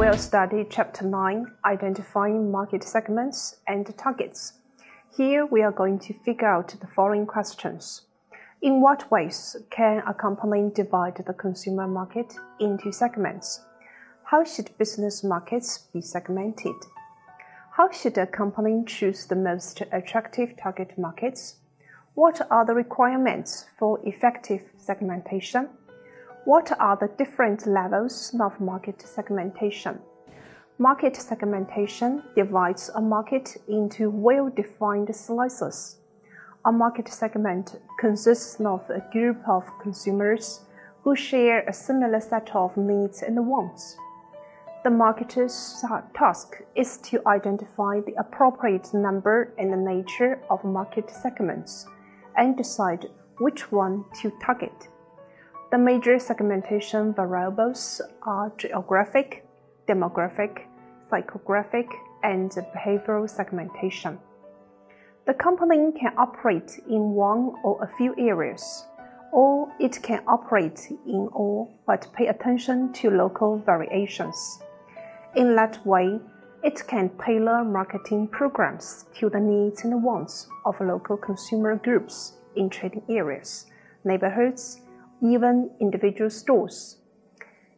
we'll study Chapter 9, Identifying Market Segments and Targets. Here we are going to figure out the following questions. In what ways can a company divide the consumer market into segments? How should business markets be segmented? How should a company choose the most attractive target markets? What are the requirements for effective segmentation? What are the different levels of market segmentation? Market segmentation divides a market into well-defined slices. A market segment consists of a group of consumers who share a similar set of needs and wants. The marketer's task is to identify the appropriate number and the nature of market segments and decide which one to target. The major segmentation variables are geographic, demographic, psychographic, and behavioral segmentation. The company can operate in one or a few areas, or it can operate in all but pay attention to local variations. In that way, it can tailor marketing programs to the needs and wants of local consumer groups in trading areas, neighborhoods, even individual stores.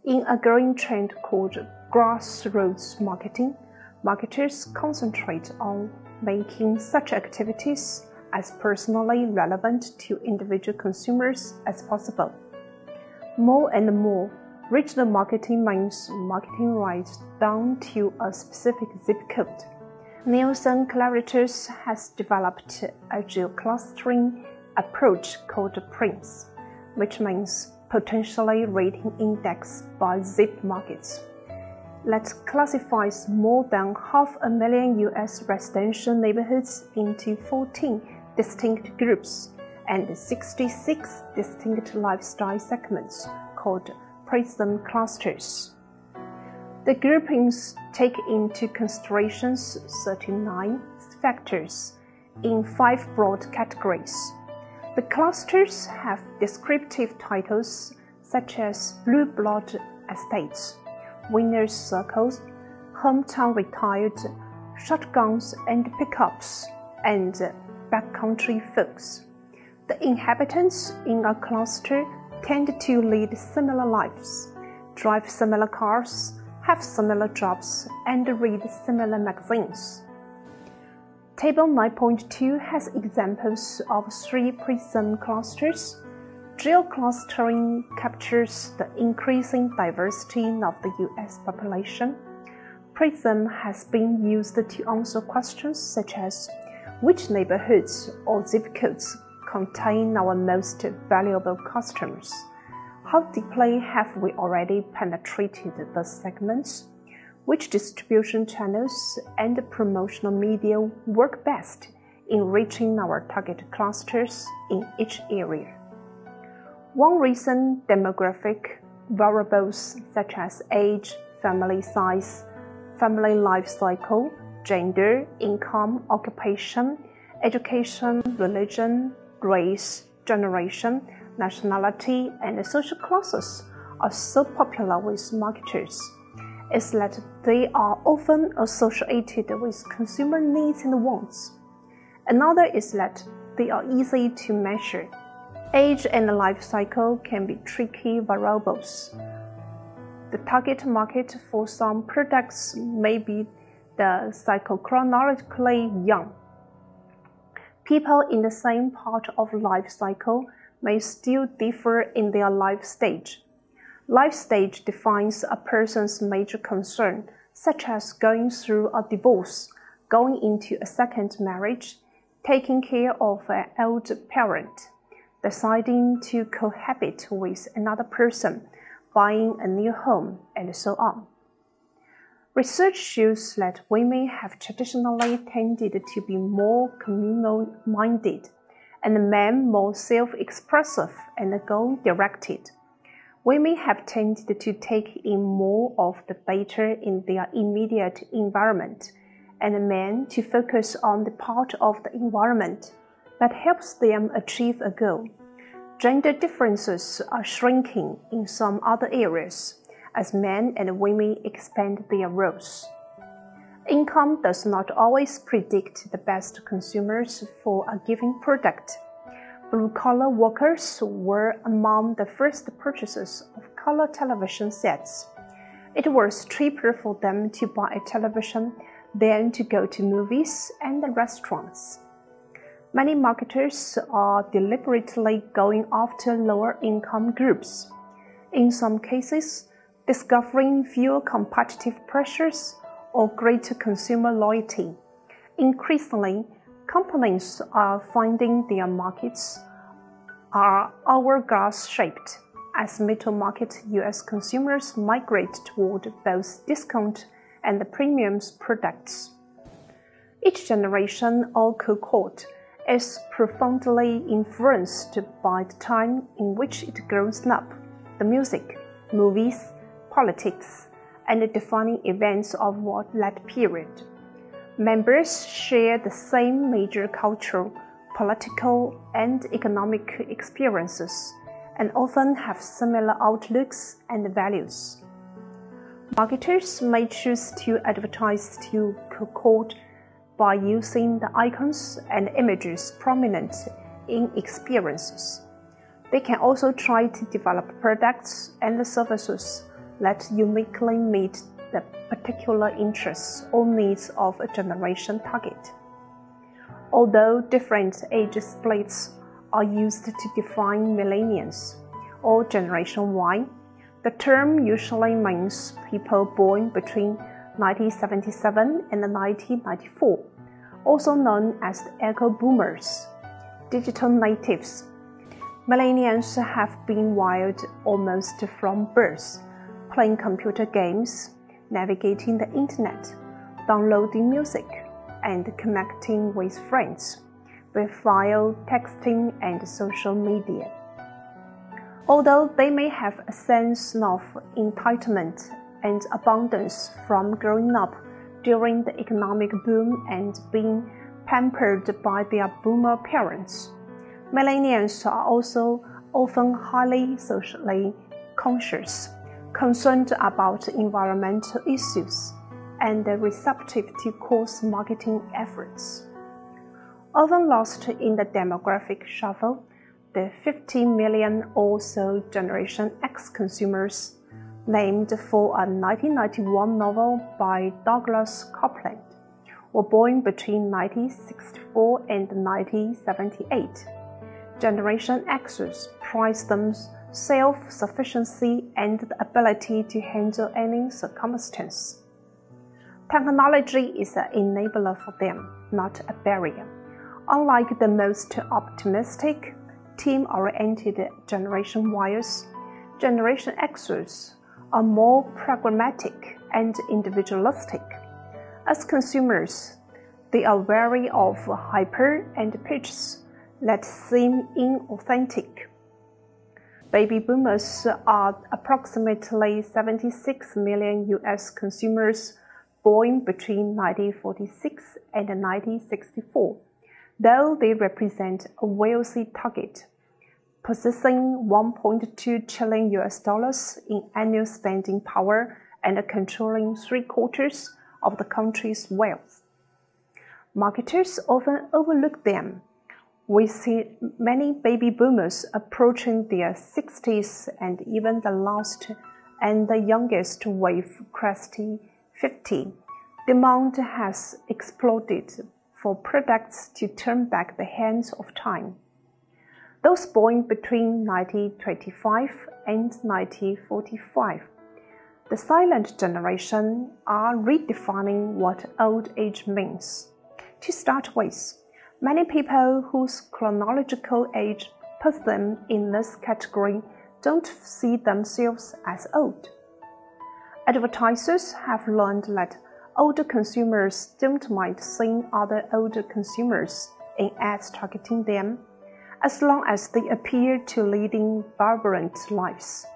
In a growing trend called grassroots marketing, marketers concentrate on making such activities as personally relevant to individual consumers as possible. More and more, regional marketing means marketing right down to a specific zip code. Nielsen Clarivate has developed a geoclustering approach called PRINCE, which means potentially rating index by zip markets, that classifies more than 500,000 U.S. residential neighborhoods into 14 distinct groups and 66 distinct lifestyle segments called PRISM clusters. The groupings take into consideration 39 factors in 5 broad categories. The clusters have descriptive titles such as Blue Blood Estates, Winners Circles, Hometown Retired, Shotguns and Pickups, and Backcountry Folks. The inhabitants in a cluster tend to lead similar lives, drive similar cars, have similar jobs, and read similar magazines. Table 9.2 has examples of 3 PRISM clusters. Geoclustering captures the increasing diversity of the U.S. population. PRISM has been used to answer questions such as which neighborhoods or zip codes contain our most valuable customers? How deeply have we already penetrated the segments? Which distribution channels and promotional media work best in reaching our target clusters in each area? One reason demographic variables such as age, family size, family life cycle, gender, income, occupation, education, religion, race, generation, nationality, and social classes are so popular with marketers is that they are often associated with consumer needs and wants. Another is that they are easy to measure. Age and life cycle can be tricky variables. The target market for some products may be the psychochronologically young. People in the same part of life cycle may still differ in their life stage. Life stage defines a person's major concern, such as going through a divorce, going into a second marriage, taking care of an elder parent, deciding to cohabit with another person, buying a new home, and so on. Research shows that women have traditionally tended to be more communal-minded, and men more self-expressive and goal-directed. Women have tended to take in more of the data in their immediate environment, and men to focus on the part of the environment that helps them achieve a goal. Gender differences are shrinking in some other areas, as men and women expand their roles. Income does not always predict the best consumers for a given product. Blue-collar workers were among the first purchasers of color television sets. It was cheaper for them to buy a television than to go to movies and restaurants. Many marketers are deliberately going after lower-income groups. In some cases, discovering fewer competitive pressures or greater consumer loyalty. Increasingly, companies are finding their markets are hourglass-shaped as middle-market U.S. consumers migrate toward both discount and premium products. Each generation or cohort is profoundly influenced by the time in which it grows up, the music, movies, politics, and the defining events of that period. Members share the same major cultural, political, and economic experiences, and often have similar outlooks and values. Marketers may choose to advertise to cohort by using the icons and images prominent in experiences. They can also try to develop products and services that uniquely meet the particular interests or needs of a generation target. Although different age splits are used to define millennials or Generation Y, the term usually means people born between 1977 and 1994, also known as eco-boomers, digital natives. Millennials have been wired almost from birth, playing computer games, navigating the internet, downloading music, and connecting with friends, with file texting and social media. Although they may have a sense of entitlement and abundance from growing up during the economic boom and being pampered by their boomer parents, millennials are also often highly socially conscious, concerned about environmental issues, and receptive to cross-marketing efforts. Often lost in the demographic shuffle, the 50 million or so Generation X consumers, named for a 1991 novel by Douglas Coupland, were born between 1964 and 1978. Generation Xers prize themselves self-sufficiency and the ability to handle any circumstance. Technology is an enabler for them, not a barrier. Unlike the most optimistic, team-oriented Generation Ys, Generation Xers are more pragmatic and individualistic. As consumers, they are wary of hype and pitches that seem inauthentic. Baby boomers are approximately 76 million U.S. consumers born between 1946 and 1964, though they represent a wealthy target, possessing $1.2 trillion in annual spending power and controlling 3/4 of the country's wealth. Marketers often overlook them. We see many baby boomers approaching their 60s, and even the last and the youngest wave cresting 50. Demand has exploded for products to turn back the hands of time. Those born between 1925 and 1945, the silent generation, are redefining what old age means. To start with, many people whose chronological age puts them in this category don't see themselves as old. Advertisers have learned that older consumers don't mind seeing other older consumers in ads targeting them, as long as they appear to leading vibrant lives.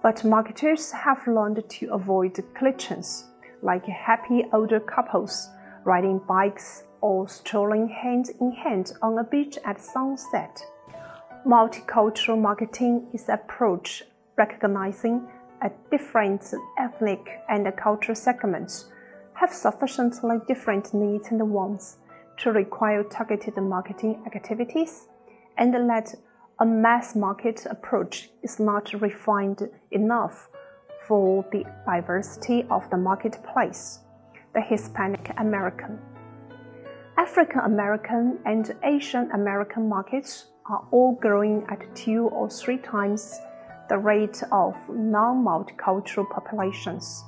But marketers have learned to avoid cliches like happy older couples riding bikes or strolling hand in hand on a beach at sunset. Multicultural marketing is an approach recognizing at different ethnic and cultural segments have sufficiently different needs and wants to require targeted marketing activities, and that a mass market approach is not refined enough for the diversity of the marketplace. The Hispanic American, African American, and Asian American markets are all growing at 2 or 3 times the rate of non-multicultural populations,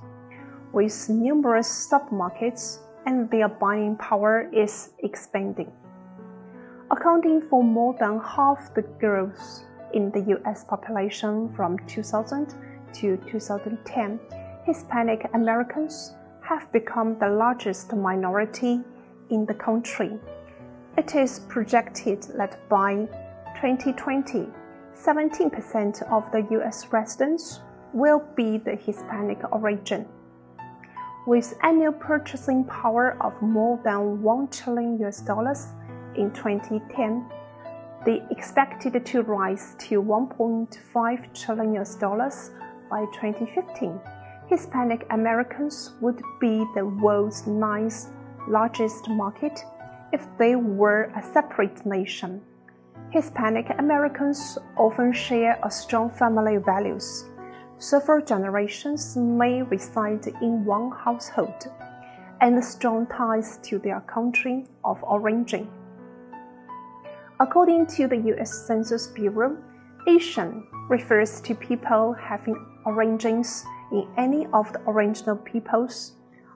with numerous submarkets, and their buying power is expanding. Accounting for more than half the growth in the U.S. population from 2000 to 2010, Hispanic Americans have become the largest minority in the country. It is projected that by 2020, 17% of the U.S. residents will be the Hispanic origin. With annual purchasing power of more than $1 trillion in 2010, they expected to rise to $1.5 trillion by 2015. Hispanic Americans would be the world's 9th largest market if they were a separate nation. Hispanic Americans often share a strong family values. Several generations may reside in one household, and strong ties to their country of origin. According to the U.S. Census Bureau, Asian refers to people having origins in any of the original peoples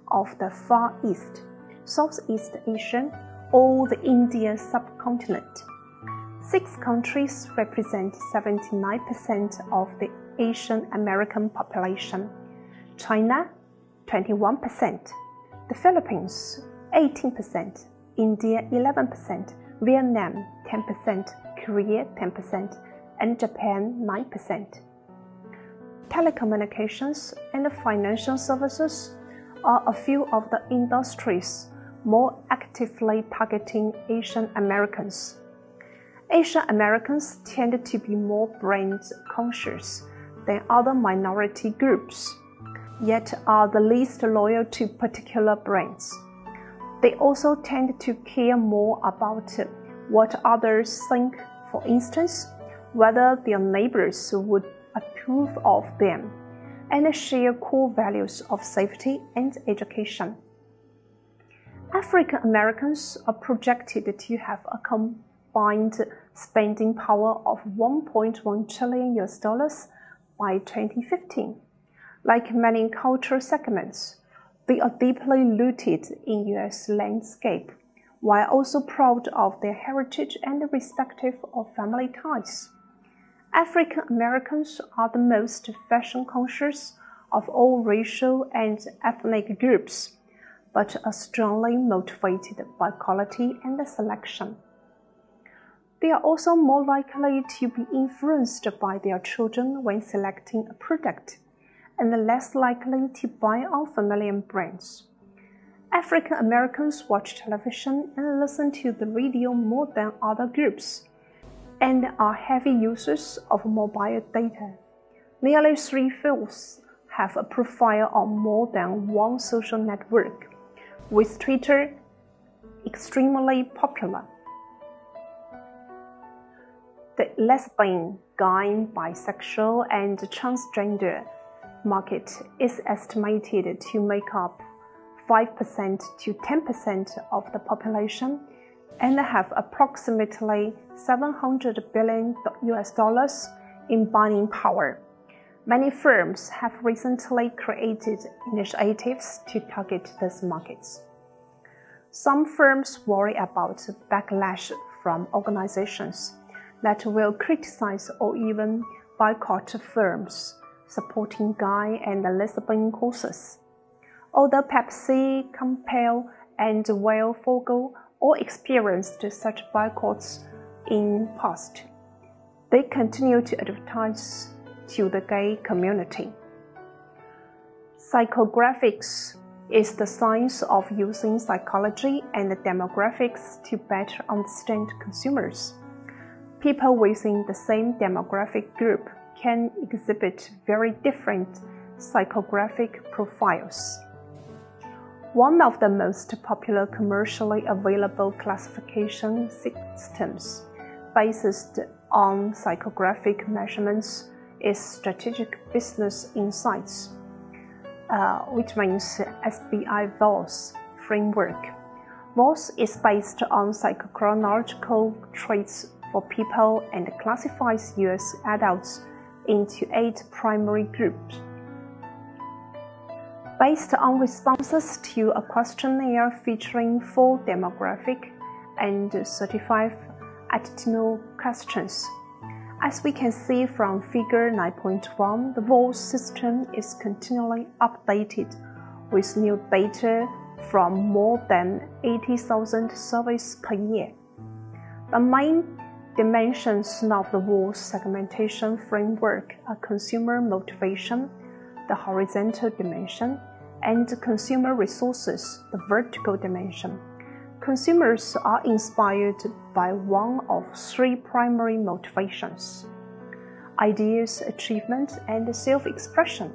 of the Far East, Southeast Asia, or the Indian subcontinent. 6 countries represent 79% of the Asian American population: China, 21%, the Philippines, 18%, India, 11%, Vietnam, 10%, Korea, 10%, and Japan, 9%. Telecommunications and financial services are a few of the industries more actively targeting Asian Americans. Asian Americans tend to be more brand conscious than other minority groups, yet are the least loyal to particular brands. They also tend to care more about what others think, for instance, whether their neighbors would approve of them, and share core values of safety and education. African Americans are projected to have a combined spending power of $1.1 trillion by 2015. Like many cultural segments, they are deeply rooted in U.S. landscape, while also proud of their heritage and respective of family ties. African Americans are the most fashion conscious of all racial and ethnic groups, but are strongly motivated by quality and selection. They are also more likely to be influenced by their children when selecting a product, and less likely to buy unfamiliar brands. African Americans watch television and listen to the radio more than other groups, and are heavy users of mobile data. Nearly 3/4 have a profile on more than one social network, with Twitter extremely popular. The lesbian, gay, bisexual, and transgender market is estimated to make up 5% to 10% of the population and have approximately $700 billion in buying power. Many firms have recently created initiatives to target these markets. Some firms worry about backlash from organizations that will criticize or even boycott firms supporting gay and lesbian causes. Although Pepsi, Compal, and Wells Fargo all experienced such boycotts in past, they continue to advertise to the gay community. Psychographics is the science of using psychology and demographics to better understand consumers. People within the same demographic group can exhibit very different psychographic profiles. One of the most popular commercially available classification systems based on psychographic measurements is Strategic Business Insights, which means SBI-VOS framework. VOS is based on psychochronological traits for people and classifies US adults into 8 primary groups. Based on responses to a questionnaire featuring 4 demographic and 35 attitudinal questions. As we can see from Figure 9.1, the VOS system is continually updated with new data from more than 80,000 surveys per year. The main dimensions of the VOS segmentation framework are consumer motivation, the horizontal dimension, and consumer resources, the vertical dimension. Consumers are inspired by one of 3 primary motivations: ideas, achievement, and self-expression.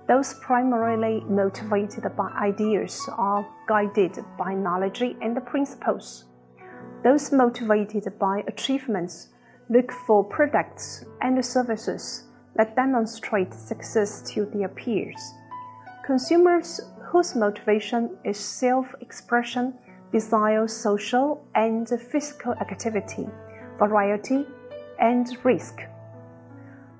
Those primarily motivated by ideas are guided by knowledge and principles. Those motivated by achievements look for products and services that demonstrate success to their peers. Consumers whose motivation is self-expression desire social and physical activity, variety, and risk.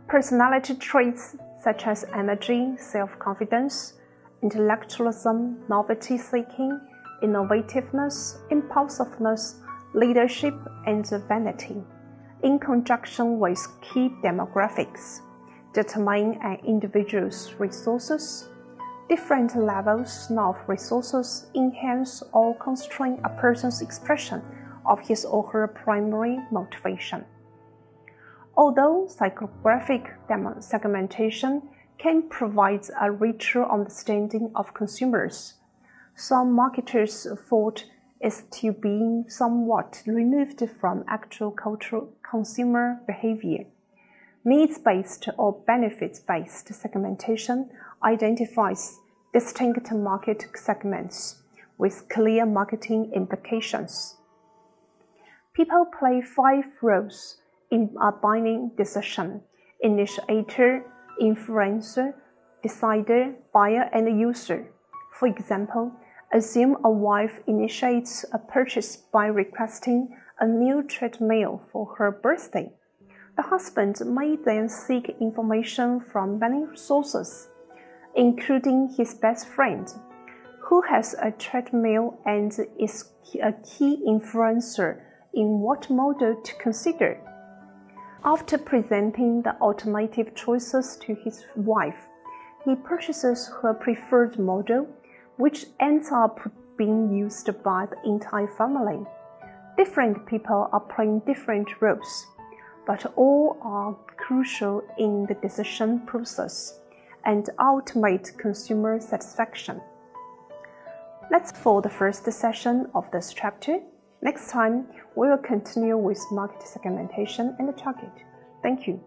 Personality traits such as energy, self-confidence, intellectualism, novelty-seeking, innovativeness, impulsiveness, leadership, and vanity, in conjunction with key demographics, determine an individual's resources. Different levels of resources enhance or constrain a person's expression of his or her primary motivation. Although psychographic segmentation can provide a richer understanding of consumers, some marketers' fault is to being somewhat removed from actual cultural consumer behavior. Needs-based or benefits-based segmentation identifies distinct market segments with clear marketing implications. People play 5 roles in a buying decision: initiator, influencer, decider, buyer, and user. For example, assume a wife initiates a purchase by requesting a new treadmill for her birthday. The husband may then seek information from many sources, including his best friend, who has a treadmill and is a key influencer in what model to consider. After presenting the alternative choices to his wife, he purchases her preferred model, which ends up being used by the entire family. Different people are playing different roles, but all are crucial in the decision process and ultimate consumer satisfaction. That's for the first session of this chapter. Next time, we will continue with market segmentation and target. Thank you.